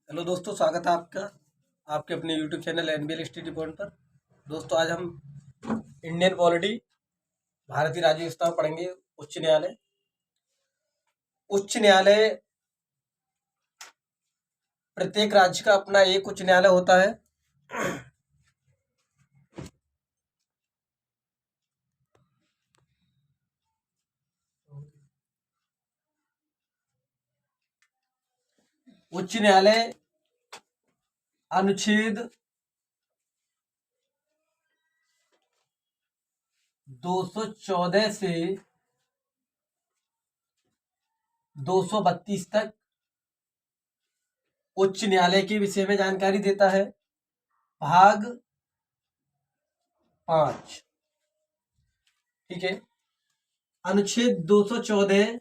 Hello दोस्तों, स्वागत है आपका आपके अपने YouTube channel NBL study point पर। दोस्तों, आज हम इंडियन पॉलिटी भारतीय राज्य व्यवस्था में पढ़ेंगे। उच्च न्यायालय। उच्च न्यायालय प्रत्येक राज्य का अपना एक उच्च न्यायालय होता है। उच्च न्यायालय अनुच्छेद 214 से 232 तक उच्च न्यायालय के विषय में जानकारी देता है। भाग 5। ठीक है। अनुच्छेद 214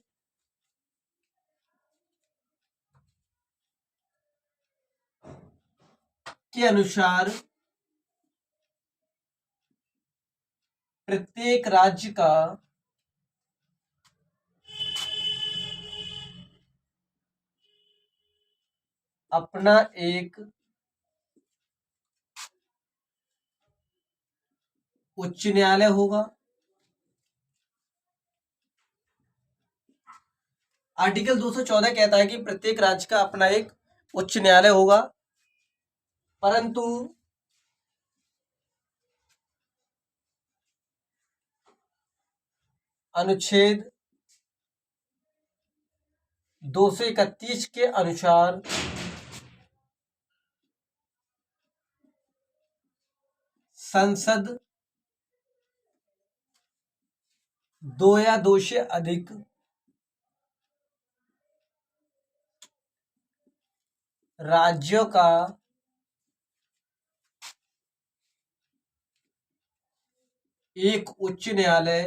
के अनुसार प्रत्येक राज्य का अपना एक उच्च न्यायालय होगा। आर्टिकल 214 कहता है कि प्रत्येक राज्य का अपना एक उच्च न्यायालय होगा, परंतु अनुच्छेद 231 के अनुसार संसद दो या दो से अधिक राज्यों का एक उच्च न्यायालय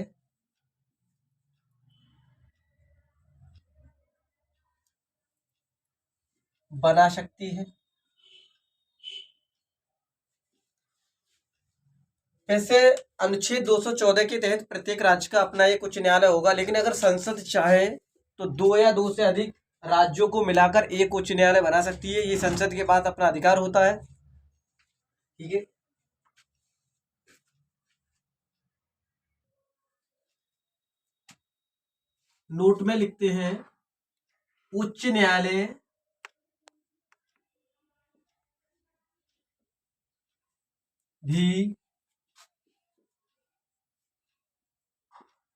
बना सकती है। वैसे अनुच्छेद 214 के तहत प्रत्येक राज्य का अपना एक उच्च न्यायालय होगा, लेकिन अगर संसद चाहे तो दो या दो से अधिक राज्यों को मिलाकर एक उच्च न्यायालय बना सकती है। ये संसद के पास अपना अधिकार होता है। ठीक है। नोट में लिखते हैं, उच्च न्यायालय भी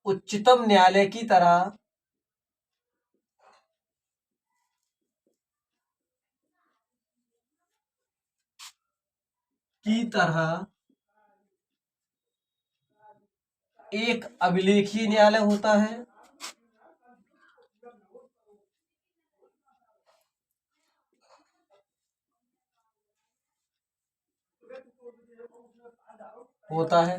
उच्चतम न्यायालय की तरह एक अभिलेखीय न्यायालय होता है। होता है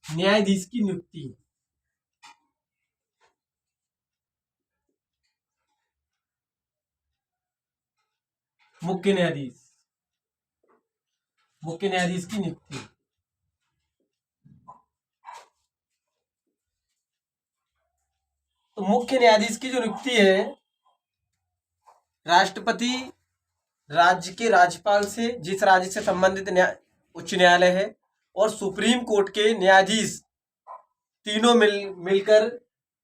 न्यायाधीश की नियुक्ति मुख्य न्यायाधीश की नियुक्ति। तो मुख्य न्यायाधीश की जो नियुक्ति है, राष्ट्रपति राज्य के राज्यपाल से, जिस राज्य से संबंधित उच्च न्यायालय है, और सुप्रीम कोर्ट के न्यायाधीश तीनों मिलकर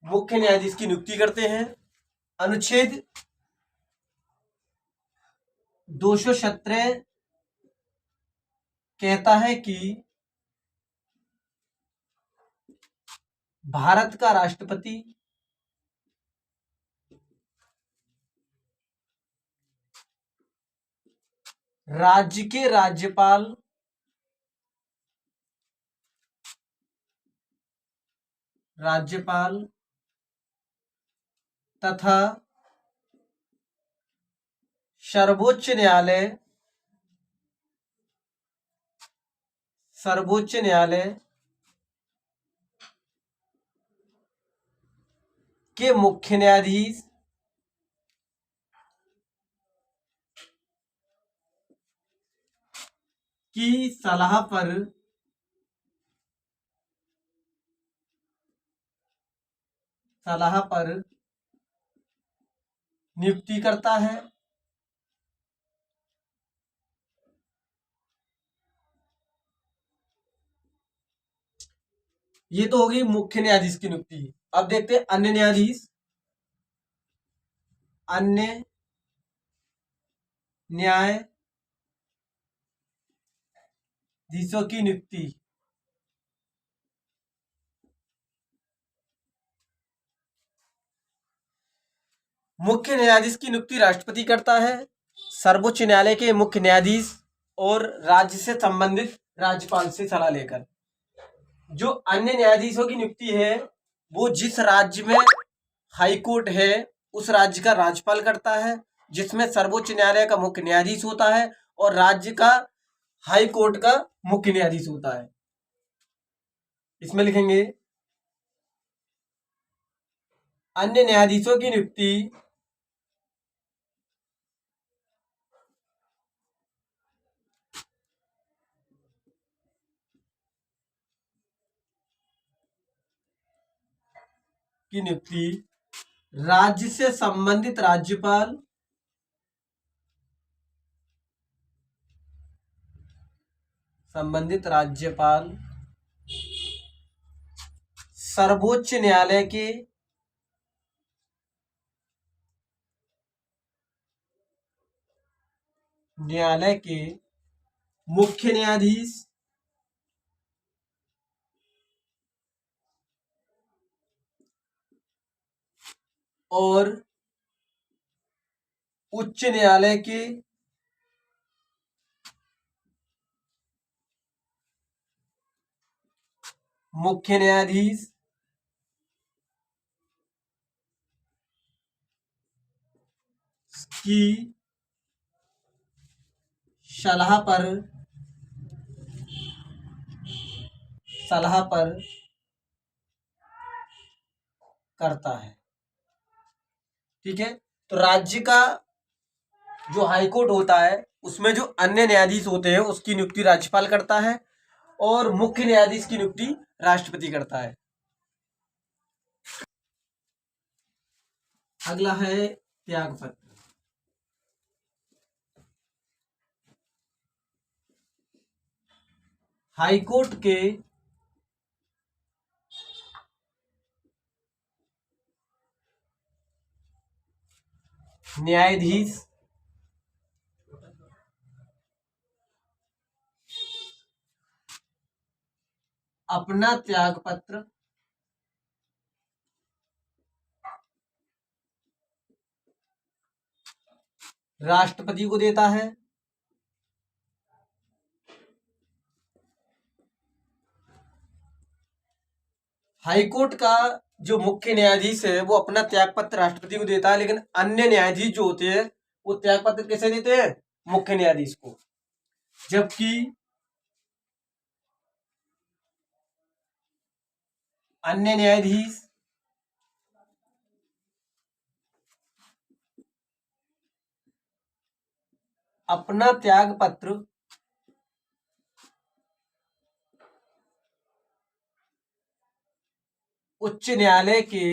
मुख्य न्यायाधीश की नियुक्ति करते हैं। अनुच्छेद 217 कहता है कि भारत का राष्ट्रपति राज्य के राज्यपाल तथा सर्वोच्च न्यायालय के मुख्य न्यायाधीश की सलाह पर सलाह पर नियुक्ति करता है। ये तो होगी मुख्य न्यायाधीश की नियुक्ति। अब देखते हैं अन्य न्यायाधीश। अन्य न्यायाधीशों की नियुक्ति। मुख्य न्यायाधीश की नियुक्ति राष्ट्रपति करता है। सर्वोच्च न्यायालय के मुख्य न्यायाधीश और राज्य से संबंधित राज्यपाल से सलाह लेकर। जो अन्य न्यायाधीशों की नियुक्ति है वो जिस राज्य में हाई कोर्ट है उस राज्य का राज्यपाल करता है, जिसमें सर्वोच्च न्यायालय का मुख्य न्यायाधीश होता है और राज्य का हाई कोर्ट का मुख्य न्यायाधीश होता है। इसमें लिखेंगे अन्य न्यायाधीशों की नियुक्ति राज्य से संबंधित राज्यपाल सर्वोच्च न्यायालय के मुख्य न्यायाधीश और उच्च न्यायालय के मुख्य न्यायाधीश की सलाह पर करता है। ठीक है, तो राज्य का जो हाई कोर्ट होता है उसमें जो अन्य न्यायाधीश होते हैं उसकी नियुक्ति राज्यपाल करता है और मुख्य न्यायाधीश की नियुक्ति राष्ट्रपति करता है। अगला है त्यागपत्र। हाई कोर्ट के न्यायाधीश अपना त्यागपत्र राष्ट्रपति को देता है। हाईकोर्ट का जो मुख्य न्यायाधीश है वो अपना त्यागपत्र राष्ट्रपति को देता है, लेकिन अन्य न्यायाधीश जो होते हैं वो त्यागपत्र कैसे देते हैं? मुख्य न्यायाधीश को। जबकि अन्य न्यायाधीश अपना त्यागपत्र उच्च न्यायालय के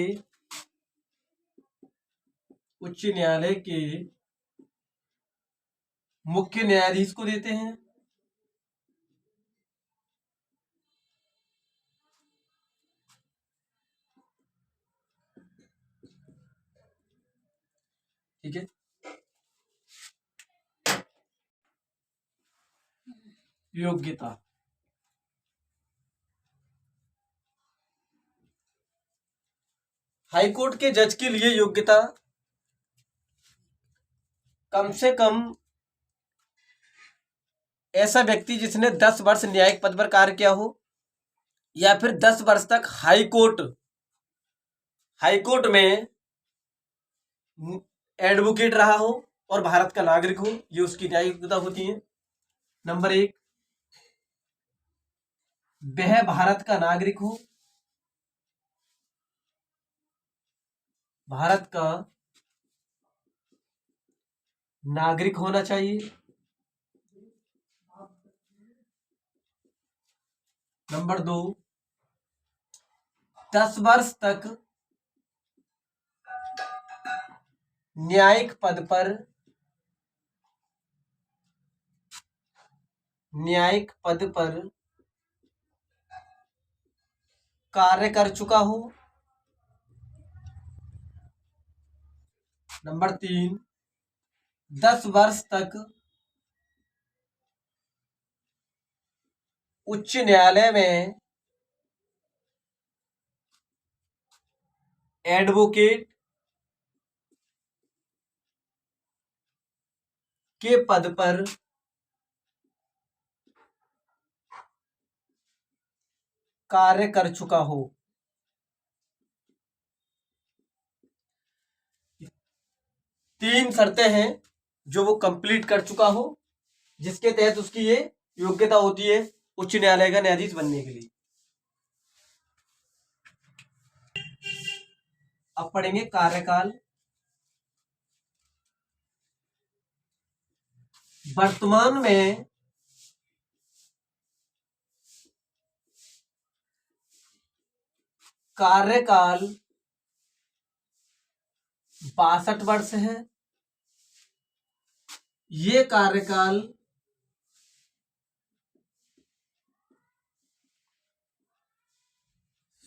मुख्य न्यायाधीश को देते हैं। ठीक है, योग्यता। हाईकोर्ट के जज के लिए योग्यता कम से कम ऐसा व्यक्ति जिसने 10 वर्ष न्यायिक पद पर कार्य किया हो या फिर 10 वर्ष तक हाईकोर्ट में एडवोकेट रहा हो और भारत का नागरिक हो, ये उसकी न्यायिक योग्यता होती है। नंबर 1, वह भारत का नागरिक हो, भारत का नागरिक होना चाहिए। नंबर 2, 10 वर्ष तक न्यायिक पद पर कार्य कर चुका हो। नंबर 3, 10 वर्ष तक उच्च न्यायालय में एडवोकेट के पद पर कार्य कर चुका हो। तीन शर्तें हैं जो वो कंप्लीट कर चुका हो, जिसके तहत उसकी ये योग्यता होती है उच्च न्यायालय का न्यायाधीश बनने के लिए। अब पढ़ेंगे कार्यकाल। वर्तमान में कार्यकाल 62 वर्ष है। ये कार्यकाल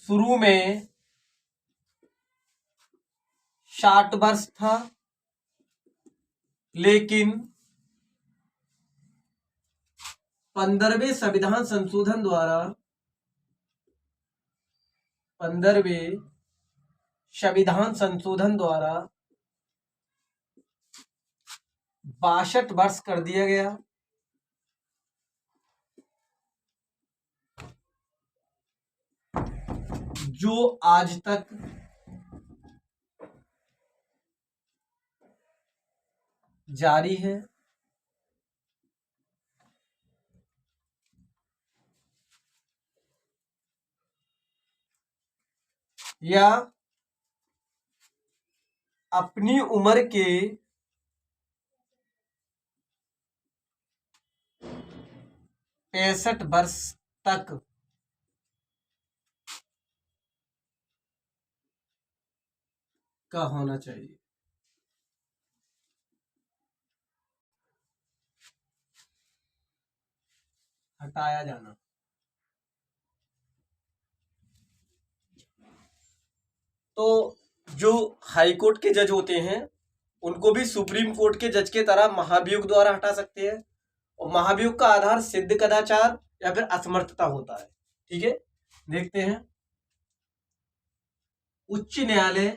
शुरू में 60 वर्ष था, लेकिन 15वें संविधान संशोधन द्वारा 15वें संविधान संशोधन द्वारा 62 वर्ष कर दिया गया। जो आज तक जारी है। या अपनी उम्र के 65 वर्ष तक का होना चाहिए। हटाया जाना। तो जो हाई कोर्ट के जज होते हैं उनको भी सुप्रीम कोर्ट के जज के तरह महाभियोग द्वारा हटा सकते हैं, और महाभियोग का आधार सिद्ध कदाचार या फिर असमर्थता होता है। ठीक है, देखते हैं। उच्च न्यायालय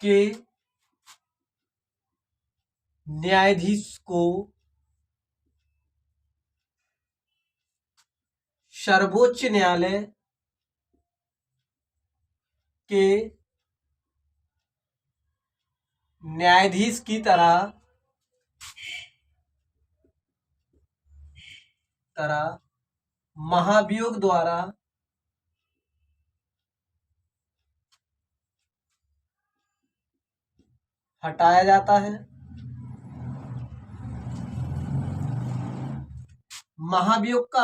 के न्यायाधीश को सर्वोच्च न्यायालय के न्यायाधीश की तरह महाभियोग द्वारा हटाया जाता है। महाभियोग का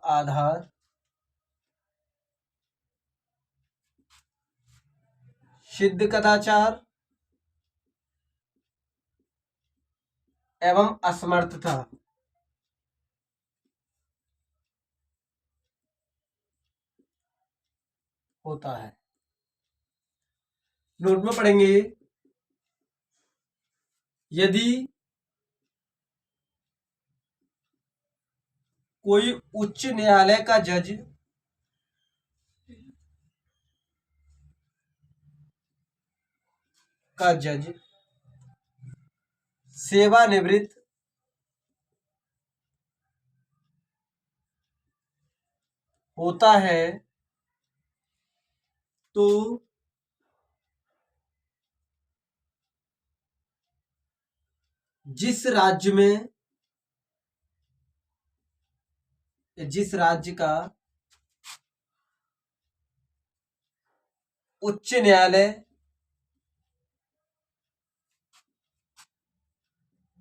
आधार सिद्ध कदाचार एवं असमर्थता होता है। नोट में पढ़ेंगे, यदि कोई उच्च न्यायालय का जज सेवानिवृत्त होता है तो जिस राज्य का उच्च न्यायालय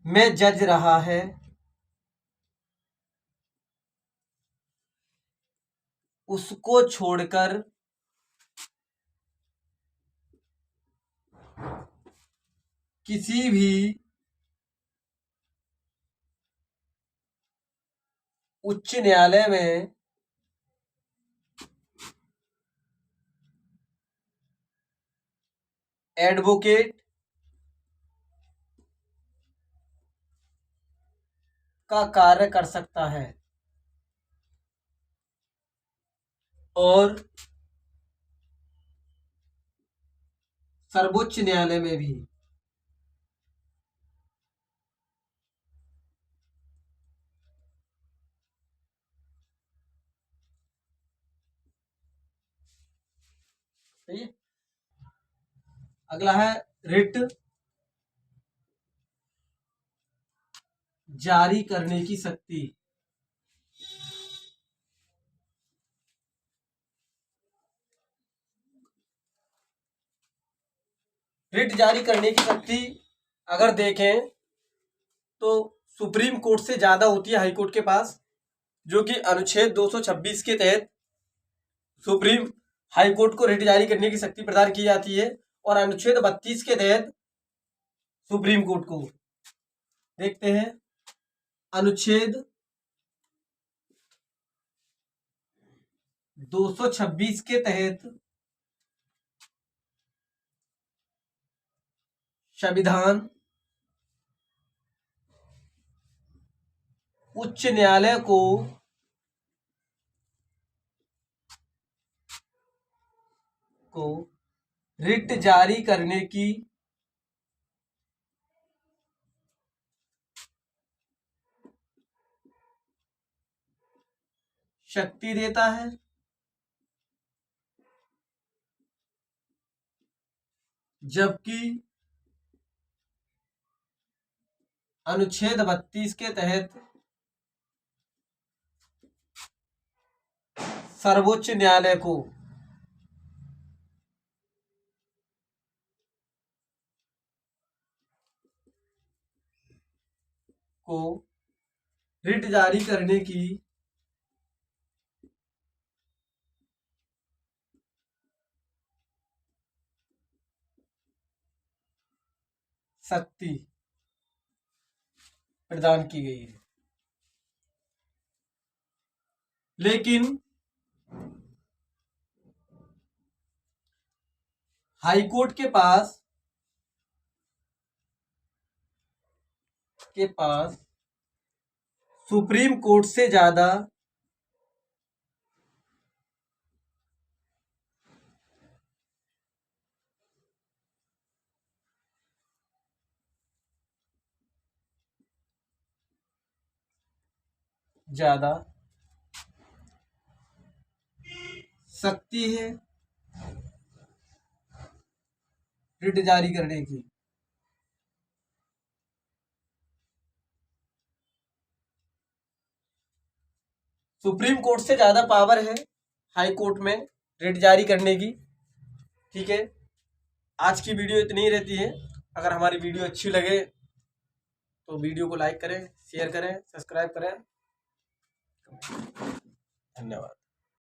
में जज रहा है, उसको छोड़कर किसी भी उच्च न्यायालय में एडवोकेट का कार्य कर सकता है और सर्वोच्च न्यायालय में भी सही है। अगला है रिट जारी करने की शक्ति। रिट जारी करने की शक्ति अगर देखें तो सुप्रीम कोर्ट से ज्यादा होती है हाई कोर्ट के पास, जो कि अनुच्छेद 226 के तहत सुप्रीम हाई कोर्ट को रिट जारी करने की शक्ति प्रदान की जाती है, और अनुच्छेद 32 के तहत सुप्रीम कोर्ट को। देखते हैं अनुच्छेद 226 के तहत संविधान उच्च न्यायालय को रिट जारी करने की शक्ति देता है, जबकि अनुच्छेद 32 के तहत सर्वोच्च न्यायालय को रिट जारी करने की शक्ति प्रदान की गई है। लेकिन हाई कोर्ट के पास सुप्रीम कोर्ट से ज्यादा शक्ति है रिट जारी करने की। सुप्रीम कोर्ट से ज्यादा पावर है हाई कोर्ट में रिट जारी करने की। ठीक है, आज की वीडियो इतनी ही रहती है। अगर हमारी वीडियो अच्छी लगे तो वीडियो को लाइक करें, शेयर करें, सब्सक्राइब करें। धन्यवाद।